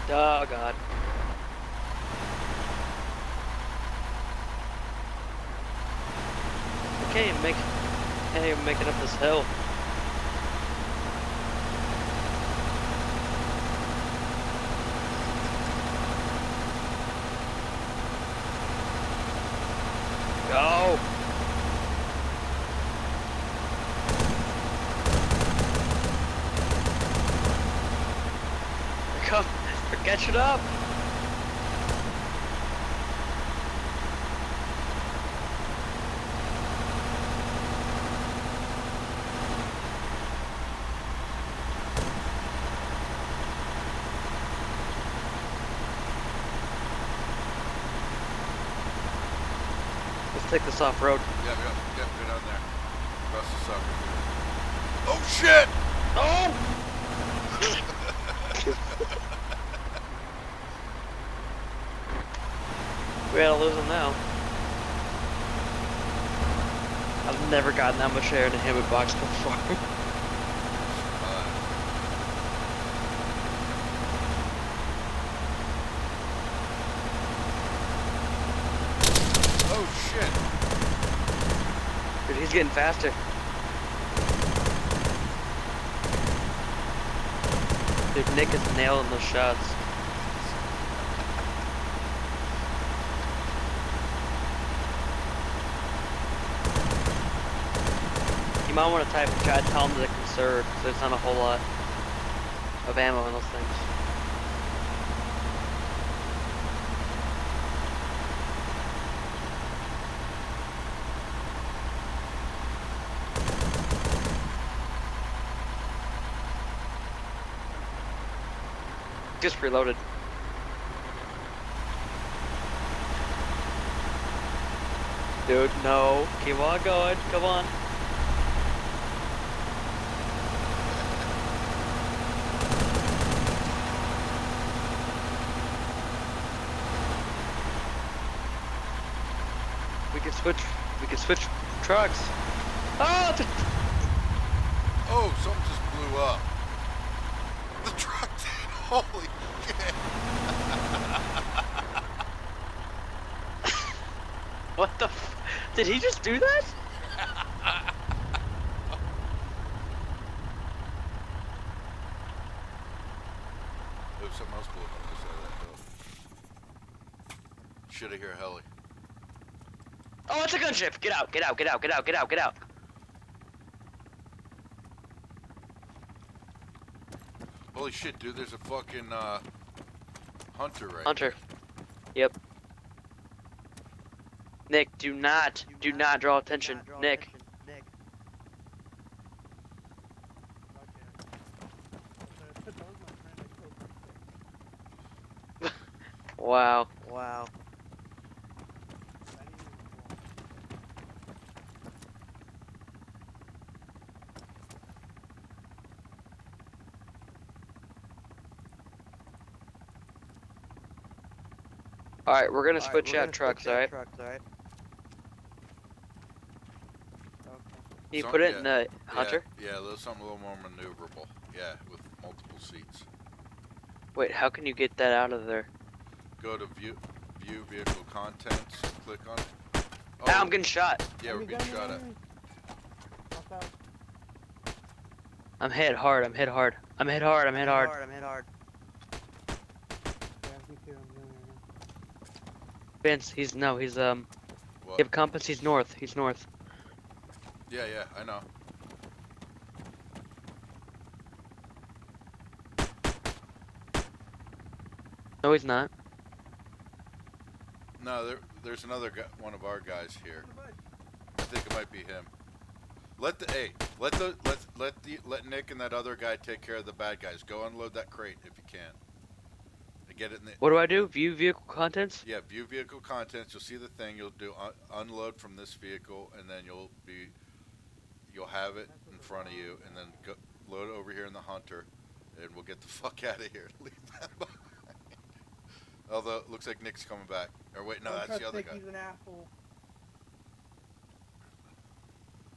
Oh god. Can't even make it up this hill. Go! Come, catch it up! Let's take this off road. Yeah, go down there. Cross the sucker. Oh shit! Oh! We gotta lose him now. I've never gotten that much air in a hammock box before. Oh shit! Dude, he's getting faster. Dude, Nick is nailing those shots. You might want to type in chat, tell them to conserve, because there's not a whole lot of ammo in those things. Just reloaded. Dude, no. Keep on going. Come on. We can switch trucks. Oh! Oh, something just blew up. The truck did. Holy shit. What the f- Did he just do that? There's something else blew up on this side of that hill. Should have hear a heli. Oh, it's a gunship! Get out, get out, get out, get out, get out, get out. Holy shit, dude, there's a fucking, hunter right Hunter. Yep. Nick, do not draw attention. Nick. Wow. Wow. Alright, we're gonna switch out trucks, alright? Can you put it in the Hunter? Yeah, there's something a little more maneuverable. Yeah, with multiple seats. Wait, how can you get that out of there? Go to view vehicle contents, click on it. Oh, Ah, I'm getting shot. yeah, we're being shot at. I'm hit hard, I'm hit hard. I'm hit hard, I'm hit hard. Vince, he's What? give compass, he's north, Yeah, I know. No, he's not. No, there's another guy, one of our guys here. I think it might be him. Let Nick and that other guy take care of the bad guys. Go unload that crate if you can. And get it in the. What do I do? View vehicle contents? Yeah, view vehicle contents. You'll see the thing. You'll do unload from this vehicle, and then you'll have it in front of you, and then go load over here in the Hunter, and we'll get the fuck out of here. Leave that behind. Although it looks like Nick's coming back. Or wait, no, that's the other guy. He's an asshole.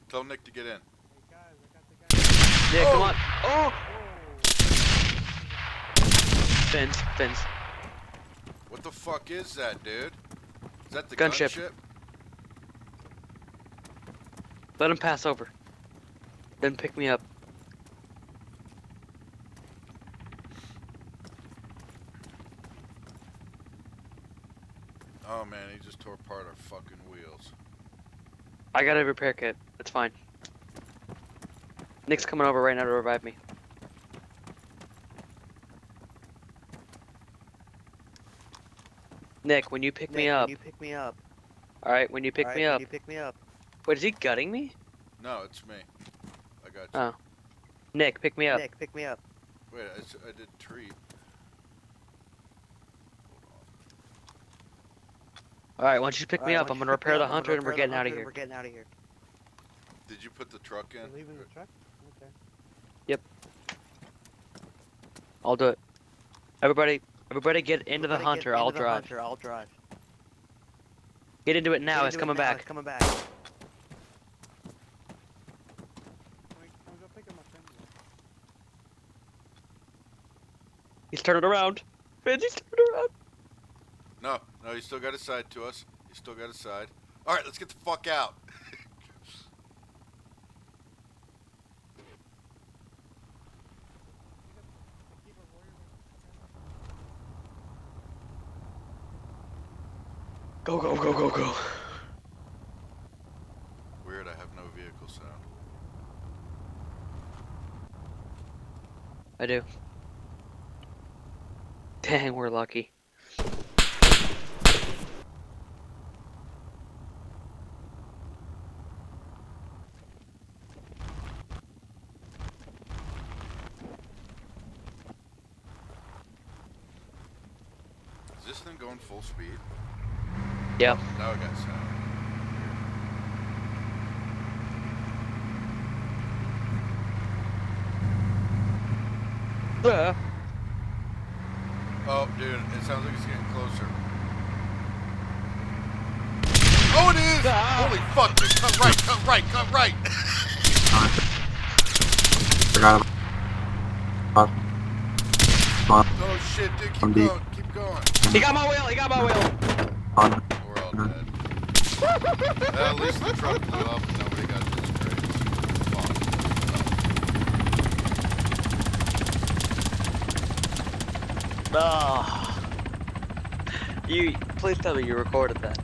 Tell Nick to get in. Hey guys, I got the guy. Yeah, come on. Oh! Fins. What the fuck is that, dude? Is that the Gunship. gunship? Let him pass over. Then pick me up. Oh man, he just tore apart our fucking wheels. I got a repair kit. It's fine. Nick's coming over right now to revive me. Nick, when you pick me up. Alright, when you pick me up. Wait, is he gutting me? No, it's me. I got you. Oh. Nick, pick me up. Wait, I did treat. Alright, once you pick me up, I'm gonna repair the hunter and we're getting out of here. Did you put the truck in? Leaving the truck? Okay. Yep. I'll do it. Everybody get into the hunter. I'll drive. Get into it now. It's coming back. Can we go pick him up then? He's turning around. Vince, he's turning around. No, he still got his side to us. He still got his side. Alright, let's get the fuck out. Go. Weird, I have no vehicle sound. I do. Dang, we're lucky. Is this thing going full speed? Yeah. Now I got sound. Oh, dude, it sounds like it's getting closer. Oh, it is! Holy fuck, dude, cut right! Oh shit, dude, keep going. He got my wheel. We're all dead. At least the truck blew up and nobody got disgraced. Fuck. Oh. You please tell me you recorded that.